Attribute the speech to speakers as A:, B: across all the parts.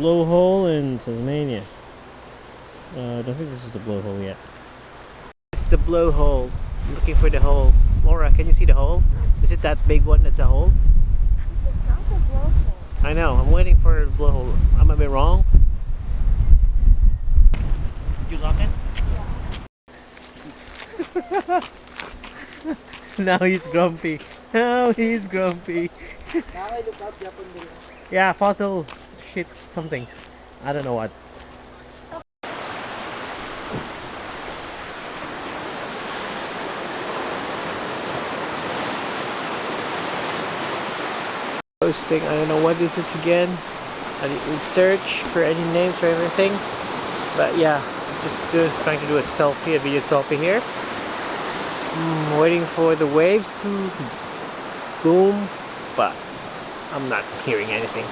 A: blowhole in Tasmania. I don't think this is the blowhole yet. It's the blowhole. I'm looking for the hole. Laura, can you see the hole? Is it that big one that's a hole?
B: It's not the blowhole.
A: I know. I'm waiting for the blowhole. I might be wrong. You lock it? Yeah. Now he's grumpy. Now he's grumpy. Yeah, fossil shit something. I don't know what. Posting, I don't know what this is again. I need to search for any names for everything. But yeah, just trying to do a selfie, a video selfie here. Waiting for the waves to boom, but I'm not hearing anything.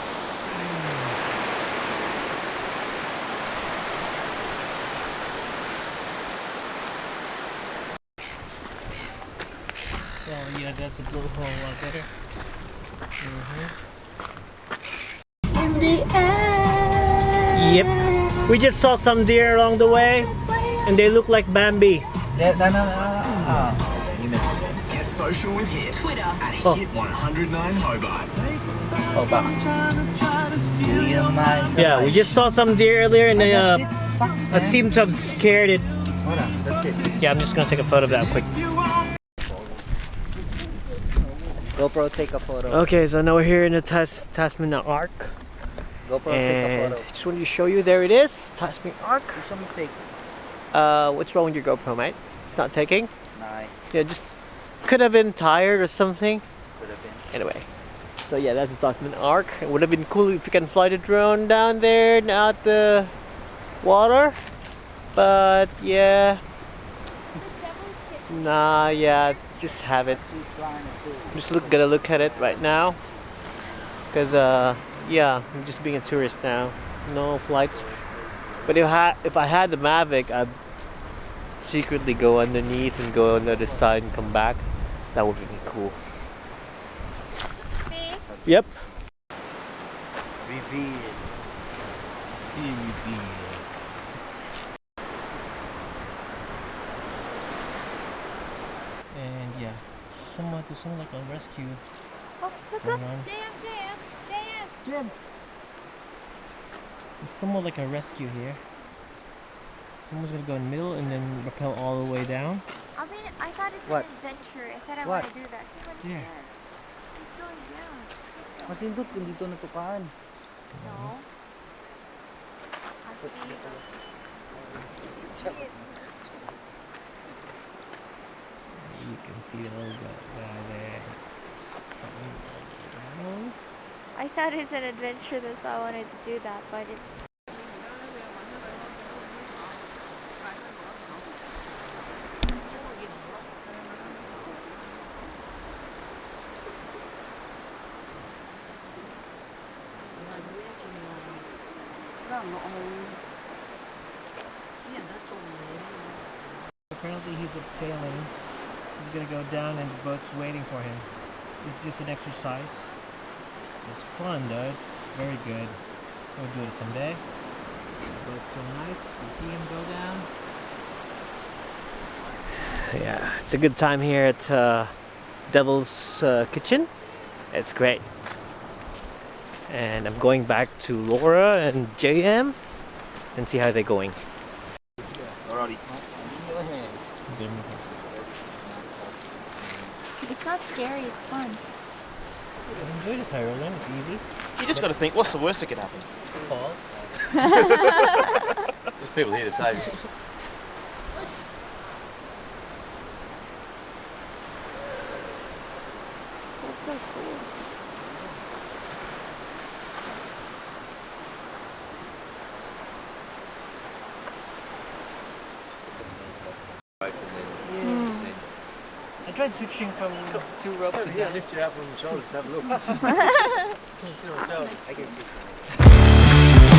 A: Oh yeah, that's a blowhole out there. In the air. Yep. We just saw some deer along the way, and they look like Bambi.
C: Yeah, no. You missed it.
D: Get social with Hit. Twitter at Hit 109 Hobart.
A: Yeah, we just saw some deer earlier, and I seem to have scared it.
C: That's it.
A: Yeah, I'm just gonna take a photo of that quick.
C: GoPro, take a photo.
A: Okay, so now we're here in the Tasman Arc.
C: GoPro, take a photo.
A: Just wanted to show you, there it is, Tasman Arc.
C: Take.
A: What's wrong with your GoPro, mate? It's not taking?
C: Nah.
A: Yeah, just could have been tired or something.
C: Could have been.
A: Anyway, so yeah, that's the Tasman Arc. It would have been cool if you can fly the drone down there and out the water. But yeah. Nah, yeah, just have it. Just gonna look at it right now. Cause yeah, I'm just being a tourist now. No flights. But if I had the Mavic, I'd secretly go underneath and go on the other side and come back. That would be cool.
B: Me?
A: Yep.
C: Reveal. Reveal.
A: And yeah, somewhat like a rescue.
B: Oh, look,
A: Going
B: look.
A: on.
B: JM.
A: It's somewhat like a rescue here. Someone's gonna go in the middle and then rappel all the way down.
B: I mean, I thought it's
C: What?
B: an adventure. I said I
C: What?
B: want to do that. See what's
A: Yeah.
B: there. He's going down.
C: Mas nindot kung dito natukaan.
B: No. I see.
A: You can see the little guy there. It's just coming down.
B: I thought it's an adventure. That's why I wanted to do that. But it's.
A: Apparently he's up sailing. He's gonna go down and the boat's waiting for him. It's just an exercise. It's fun though, it's very good. We'll do it someday. The boat's so nice, you can see him go down. Yeah, it's a good time here at Devil's Kitchen. It's great. And I'm going back to Laura and JM and see how they're going.
C: Alrighty.
B: It's not scary. It's fun.
A: I enjoy this Tyrone, it's easy.
D: You just got to think, what's the worst that could happen?
A: Fall.
D: There's people here to save you.
B: That's so cool.
A: I tried switching from 2 ropes to down.
D: Lift you up on the shoulders, have a look.
A: I can see.